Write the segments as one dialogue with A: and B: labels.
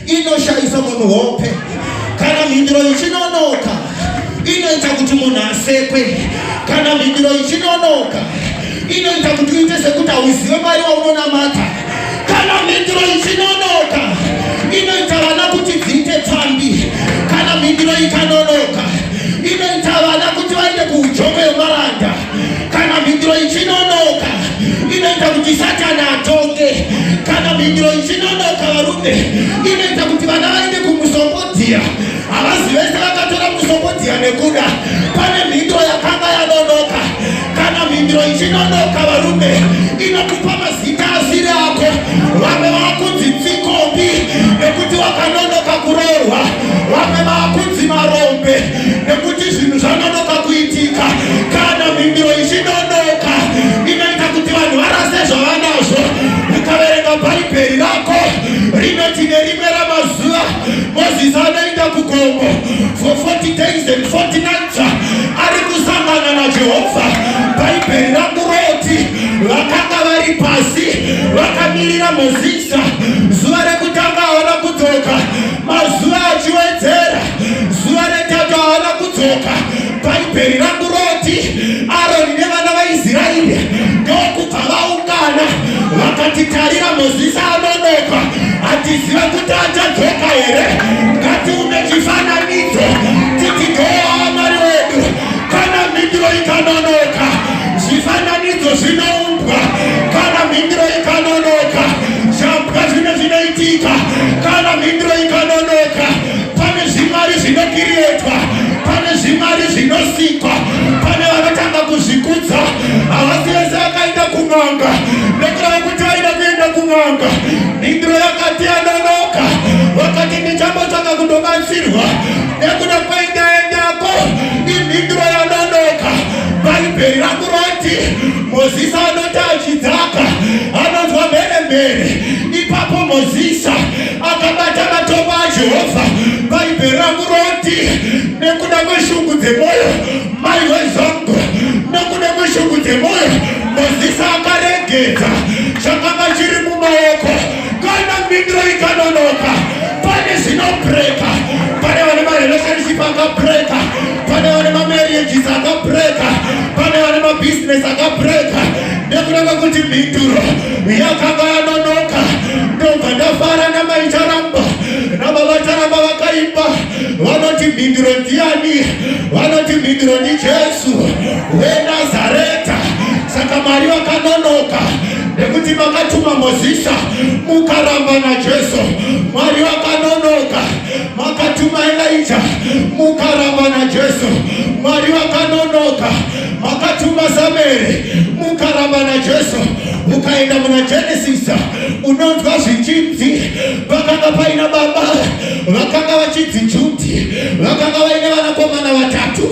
A: inoshayisa munhu hope. Kana mhinduro ichinonoka inoita kuti munhu asekwe. Kana mhinduro ichinonoka inoita kuti uite sekuti hauzive Mwari waunonamata. Kana mhinduro ichinonoka inoita vana kuti dziite pfambi. Kana mhinduro ikanonoka inoita vana kuti vaende kuujongo yemaranda. Kana mhinduro ichinonoka inoita kuti Satani atonge. Kana mhinduro ichinonoka varume inoita kuti vana vaende kumusombodziya. Havazi vese vakatora musombodziya nekuda pane mhinduro yakanga yanonoka. Kana mhinduro ichinonoka varume inokupa mazita asiri ako. Vamwe vakunzi Tsikombi nekuti wakanonoka kuroorwa. Vamwe vakunzi Marombe nekuti zvinhu zvanonoka kuitika. Kana mhinduro ichinonoka inoita kuti vanhu varase zvavanazvo. Ukaverenga bhaibheri rako rinoti nerimwe ramazuva Mozisi anoenda kugomo for 40 days and 40 nights ari kusangana naJehovha. Bhaibheri rakuroti vakanga vari pasi vakamirira Mozisi. Zuva rekutanga hawana kudzoka, mazuva achiwedzera, zuva retatu hawana kudzoka. Bhaibheri rakuroti Aroni nevana vaIsraeri ndokubva vaungana vakati tarira Mozisi anonoka, hatiziva kuti achadzoka here. Ngatiume chifananidzo titi ndowa Mwari wedu. Kana mhinduro ikanonoka zvifananidzo zvinoumbwa. Kana mhinduro ikanonoka zvambwa zvine zvinoitika. Kana mhinduro ikanonoka pane zvimwari zvinokirietwa, pane zvimwari zvinosikwa, pane vanotanga kuzvikudza. Havasi vese vakaenda kun'anga nekuda kwekuti vaida kuenda kun'anga. Mhinduro yakati yanonoka vakati ndichambotanga kundobatsirwa nekuda kwaindaendako. Imhinduro yanonoka. Bhaibheri rakuroti Mozisi anoti achidzaka anonzwa mheremhere. Ipapo Mozisi akabata matombo aJehovha. Bhaibheri rakuroti nekuda kweshungu dzemwoyo mai wezvangu, nekuda kweshungu dzemwoyo Mozisi akaregedza zvakanga chiri mumaoko. Kana mhinduro ikanonoka pane zvinobreka. Pane vane marelationship akabreka, pane vane mamarriages akabreka, pane vane mabusiness akabreka nekuda kwekuti mhinduro yakanga yanonoka. Ndobva ndafara namaicharamba nabavataramba vakaimba vanoti mhinduro ndiani? Vanoti mhinduro ndiJesu weNazareta. Saka Mwari wakanonoka nekuti makatuma Mozisi mukaramba naJesu. Mwari wakanonoka makatuma Elijah mukaramba naJesu. Mwari wakanonoka makatuma Samuel mukaramba naJesu. Ukaenda muna Genesis unonzwa zvichinzi vakanga paina baba vakanga vachinzi Judhi, vakanga vaine vanakomana vatatu.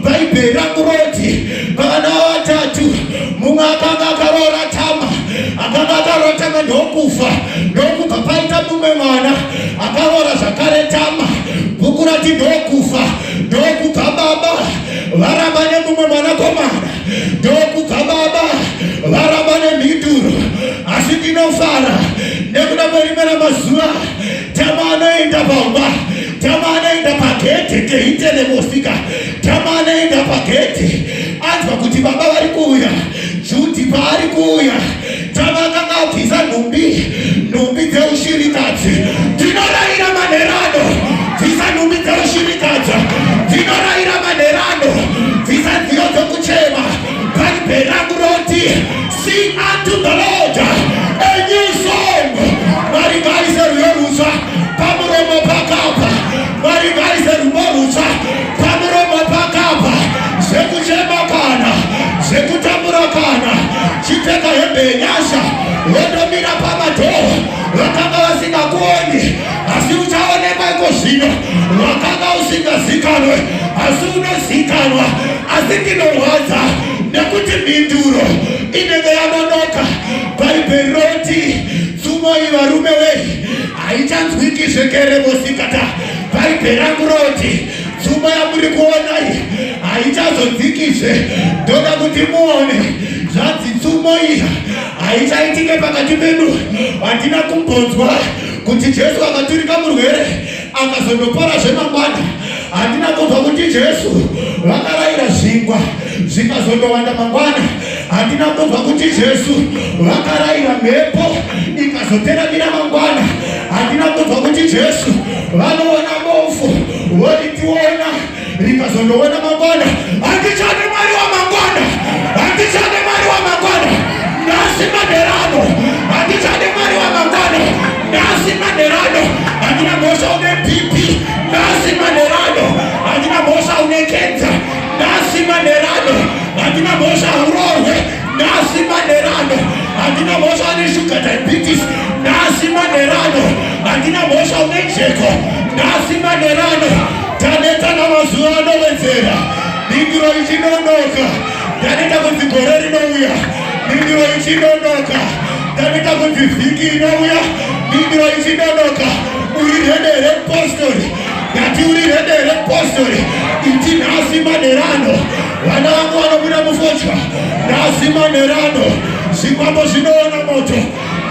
A: Bhaibheri rakuroti vana vatatu mumwe akanga akaroora Tama, akanga akaroora Tama ndokufa. Ndokubva paita mumwe mwana akaroora zvakare Tama, bhuku rati ndokufa. Ndokubva baba varamba nemumwe mwanakomana, ndokubva baba varamba nemhinduro. Asi ndinofara nekuda kwerimwe ramazuva Tama anoenda pamba, Tama anoenda pagete teitelemosika. Tama anoenda pagete anzwa kuti baba vari kuuya. Judhi paari kuuya Tama akanga abvisa nhumbi dzeushirikadzi. Ndinorayira manherano bvisa nhumbi dzeushirikadzi. Ndinorayira manherano bvisa nziyo dzokuchema. Bhaibheri rakuroti sing unto the Lord a new song. Mwari ngaaise rwiyo rusva pamuromo pakapa. Mwari ngaaise rwiyo rusva pamuromo pakapa. Zvekuchema kana zvekutambura kana chipfeka hembe yenyasha wondomira pamadhoo. Vakanga vasingakuoni asi uchaonekwa iko zvino. Vakanga usingazikanwe asi unozikanwa. Asi ndinorwadza nekuti mhinduro inenge yanonoka. Bhaibheri roti tsumo iyi varume wei haichanzwiki zvekerevosikata. Bhaibheri rakuroti tsumo yamuri kuona iyi haichazonzikizve. Ndoda kuti muone zvanzi tsumo iyi haichaitike pakati pedu. Handina kumbonzwa kuti Jesu akaturika murwere akazondopora zvemangwana. Handina kunzwa kuti Jesu vakarayira zvingwa zvikazondowanda mangwana. Handina kunzwa kuti Jesu vakarayira mhepo ikazoteramira mangwana. Handina kunzwa kuti Jesu vanoona bofu voditiona rikazondoona mangwana. Handichade Mwari wa mangwana, handichade Mwari wa mangwana, nasi maderano. Handichade Mwari wa mangwana, nasi maderano. Handina mosha une pipi, nasi maderano. Handina mosha une kenza, nasi maderano. Handina mosha urowe, nasi maderano. Handina mosha une sugar diabetes, nasi maderano. Handina mosha une jeko, nasi maderano. Taneta na mazuwa anowedzera, ningiro ichinonoka. Taneta kuti gore rinouya, ningiro ichinonoka. Taneta kuti vhiki inouya, ningiro ichinonoka. Uri rede repostori, ngati uri rede repostori. Iti nasi maderano. Vana vangu vanobuda mufodya, nasi maderano. Zimbabwe zvinoona moto,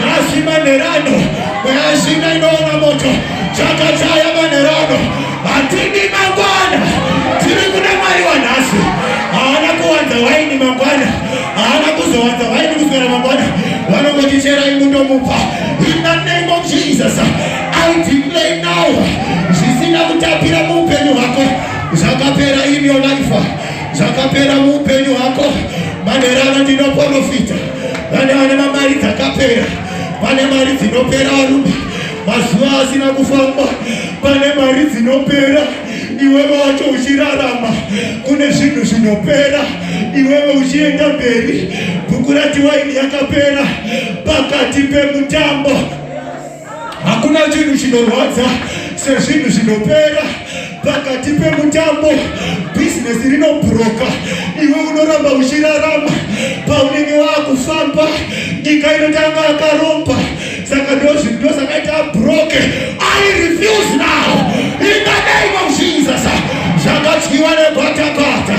A: nasi maderano. Mweyazvinga inoona moto, chakachaya maderano. Hatidi mangwana, tiri kuna Mwari wa nhasi. Haana kuwanza waini mangwana, haana kuzowanza waini kuswera mangwana. Vanongoticherai mundomupa. In the name of Jesus, I declare now, zvisina kutapira muupenyu hwako. Zvakapera in your life, zvakapera muupenyu hwako. Maderano ndinoprofita. Vane vane mamari dzakapera, vane mari dzinopera varume. Mazuva asina kufamba, pane mari dzinopera. Iwewe wacho uchirarama, kune zvinhu zvinopera. Iwewe uchienda mberi. Bhuku rati waini yakapera pakati pemutambo. Hakuna chinhu chinorwadza sezvinhu zvinopera pakati pemutambo. Business rinobroka, iwe unoramba uchirarama. Paunenge wakufamba, nyika inotanga akaromba. Saka ndo sakaita broke. I refuse now in the name of Jesus. Zvakatyiwa negwatakwata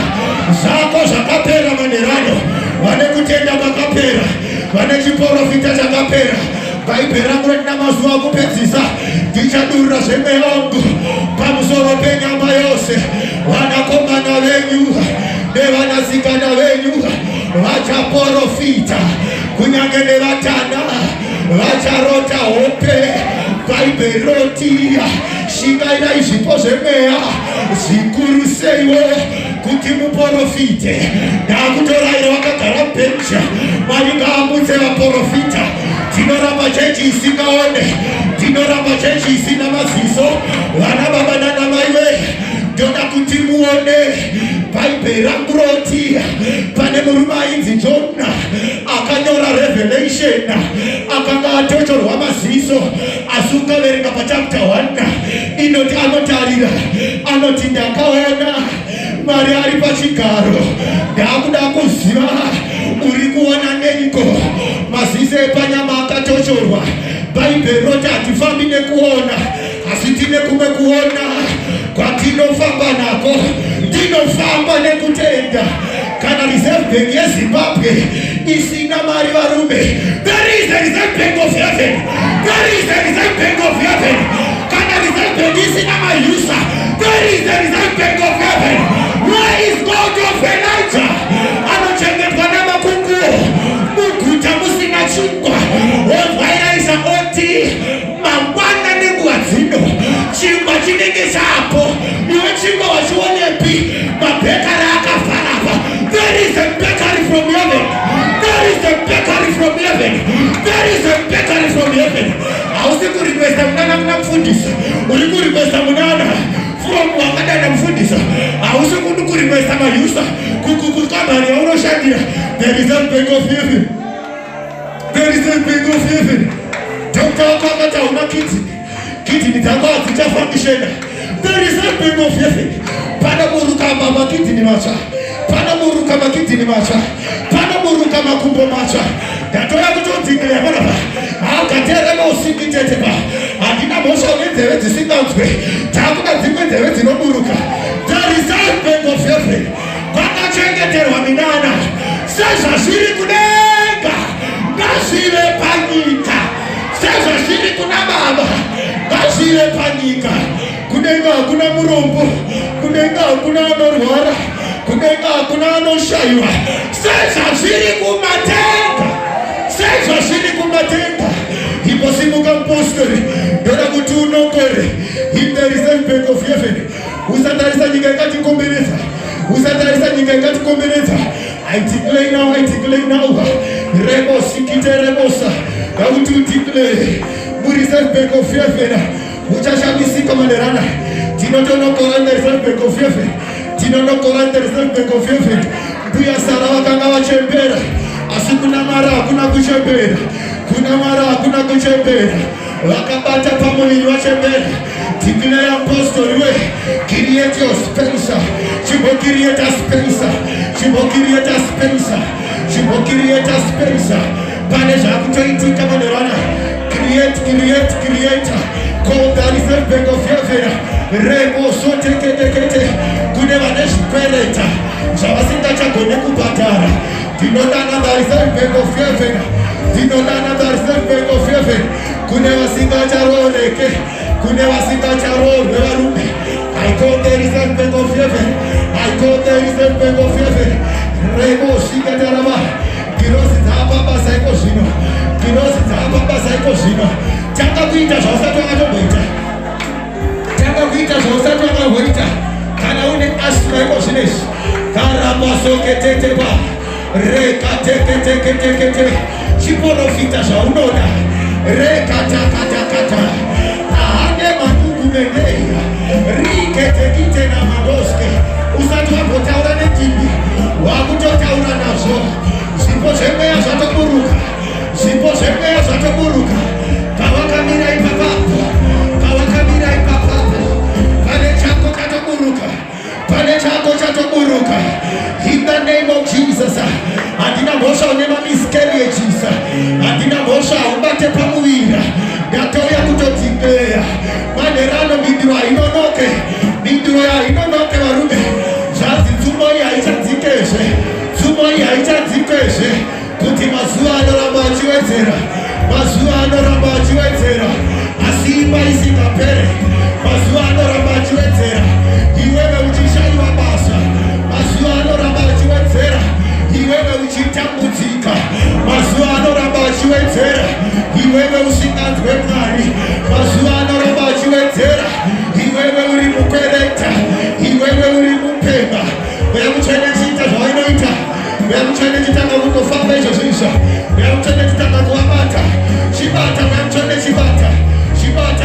A: zvako zvakapera manerano. Vane kutenda kwakapera, vane chiprofita chakapera. Bhaibheri rangu rina mazuva kupedzisa. Ndichadurura zvemweya wangu pamusoro penyama yose. Vanakomana venyu nevanasikana venyu vachaprofita, kunyange nevatana vacharota hope. Bhaibheri roti shingairai zvipo zvemweya zvikuru seiwo kuti muprofite. Ndakutoraira wakagara bencha, Mwari ngaamutse vaprofita. Tinoramba chechi isingaone, tinoramba chechi isina maziso. Vana baba nana maiwe, ndoda kuti muone. Bhaibheri rangu roti pane murume ainzi Jona akanyora Revelation, akanga atochorwa maziso. Asi ukaverenga pachapter 1 inoti anotarira, anoti ndakaona Mwari ari pachigaro. Ndakuda kuziva uri kuona neiko maziso epanyama akatochorwa. Bhaibheri roti hatifambi nekuona, asi tine kumwe kuona kwatinofamba nako. Ndinofamba nekutenda. Kana Reserve Bank yeZimbabwe isina mari varume, there is a Reserve Bank of heaven. There is a Reserve Bank of heaven. Kana Reserve Bank isina mayusa, there is a Reserve Bank of heaven. Where is God of Elijah? Anochengetwa namakunguo muguta musina chingwa. Wozwairaisa oti mangwana nenguva dzino chingwa chinenge chapo. Iwe chingwa wachionepi? Mabhekari akafarapa. There is a bakery from heaven. There is a bakery from heaven. There is a bakery from heaven. Hausi kurequesta munana mufundisa, uri kurequesta munana from wakadana mufundisa. Hausi kurequesta mayusa kukambani yaunoshandira. There is a bank of heaven. There is a bank of heaven. Dr. Wakakata una kidney dzako hadzichafangishena. There is a bank of heaven. Pana muruka mama kidney macha, pana muruka makidney macha, pana muruka makumbo macha. Ndatoya kutodzingirira panapa. Akaterema usingiteteba. Handina mhosva nenzeve dzisinganzwe. Takuda dzimwe nzeve dzinoburuka. There is a bank of heaven. Kwakachengeterwa minana sezvazviri kudenga ngazvive panyika, sezvazviri kuna Baba nyika, kunenge hakuna murombo, kunenge hakuna anorwara, kunenge hakuna anoshayiwa, sezvazviri kumatenga, sezvazviri kumatenga. Iposimuka mupostori, ndoda kuti unongore. In the reserve bank of heaven, usatarisa nyika ikatikomberedza, usatarisa nyika ikatikomberedza. I declare now, rebo sikite rebosa, gakuti udeclare mu reserve bank of heaven, uchashamisika manerana. Tinotonokora in the reserve bank of heaven, tinonokora in the reserve bank of heaven. Mbuya Sara vakanga vachembera, asi kuna mara hakuna kuchembera, kuna mara hakuna kuchembera, vakabata pamuviri vachembera. Declare apostle way, create your space, chibo create a space, chibo create a space, chibo create a space. Pane zvakutoitika manerana, create. Call the reserve bank of heaven. Rebo so tekete, kune vane zvikwereta zvavasingachagone kubhadhara. Ndinodana the reserve bank of heaven, ndinodana the reserve bank of heaven. Kune vasingacharooreke, kune vasingacharoorwe varume. I call the reserve bank of heaven, I call the reserve bank of heaven. Rebo shikatarama, girosi dzapapasa iko zvino, girosi dzapapasa iko zvino. Takakuita zvavasati vakatomboita, takakuita zvavasati vakahoita. Kana une asima iko zvinezvi, karabasoketetepa, rekatekete, chiprofita zvaunoda, rekatakata, ahane madugumeneya, riketekite namadoske. Usati wambotaura netimi, wakutotaura nazvo. Zvipo zvemweya zvatoburuka, zvipo zvemweya zvatoburuka. Pavakamira ipapapo, pane chako chatoburuka, pane chako chatoburuka. In the name of Jesus, handina mhosva une miscarriages, handina mhosva ubate pamuvira. Ndatouya kutodeclare manerano mindiro hainonoke, mindiro hainonoke varume. Zvanzi tsumo iyi haichadzikezve, tsumo iyi haichadzikezve, kuti mazuva anoramba achiwedzera, mazuva anoramba achiwedzera, asi imba isingapere, mazuva anoramba achiwedzera. Iwewe uchishayiwa basa, mazuva anoramba achiwedzera. Iwewe uchitambudzika, mazuva anoramba achiwedzera. Iwewe usinganzwe Mwari, mazuva anoramba achiwedzera. Iwewe uri mukwereta, iwewe uri mupemba. Mweya Mutsvene chiita zvainoita, mweya Mutsvene chitanga kutofamba izvo zvisva, mweya Mutsvene chitanga kuvabata. Chibata mweya Mutsvene, chibata,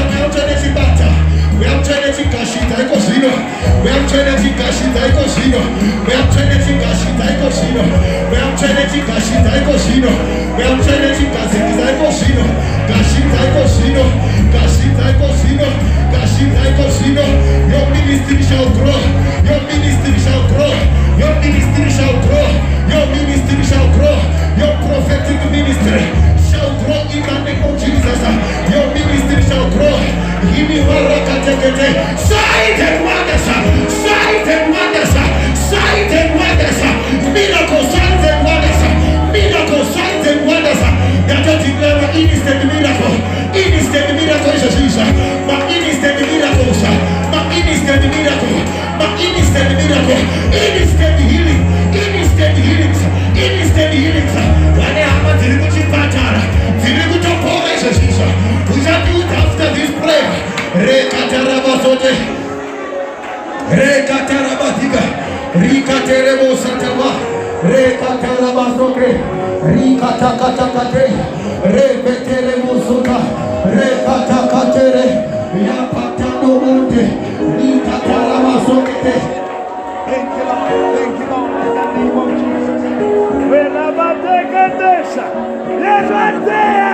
A: mweya Mutsvene chibata. Mweya Mutsvene chigashidza iko zvino, mweya Mutsvene chigashidza iko zvino, mweya Mutsvene chigashidza iko zvino, mweya Mutsvene chigashidza iko zvino, mweya Mutsvene chigadzikisa iko zvino, gashidza iko zvino, gashidza iko zvino, gashidza iko zvino. Your ministry shall grow, your ministry shall grow, your ministry shall grow, your ministry shall grow, your prophetic ministry shall grow in the name of Jesus. Your ministry shall grow. Give me signs and wonders, signs and wonders, signs and wonders, miracle signs and wonders, miracle signs and wonders. That don't declare instant miracle, instant miracle is Jesus. My instant miracles, my instant miracle, my instant miracle, instant healing, instant healings, instant healings. When I have a chipatara, Zirikutopora is Jesus. We shall do it after this prayer. Rekatarabasote, Rekatarabatiga, Rikaterebo Satama, Rekatarabasoke, Rikatakatakate, Repeterebo Sota, Rekatakatere, Yapatano Monte, Rikatarabasoke.
B: Thank you, Lord, in the name of Jesus. When I'm a yes, right there.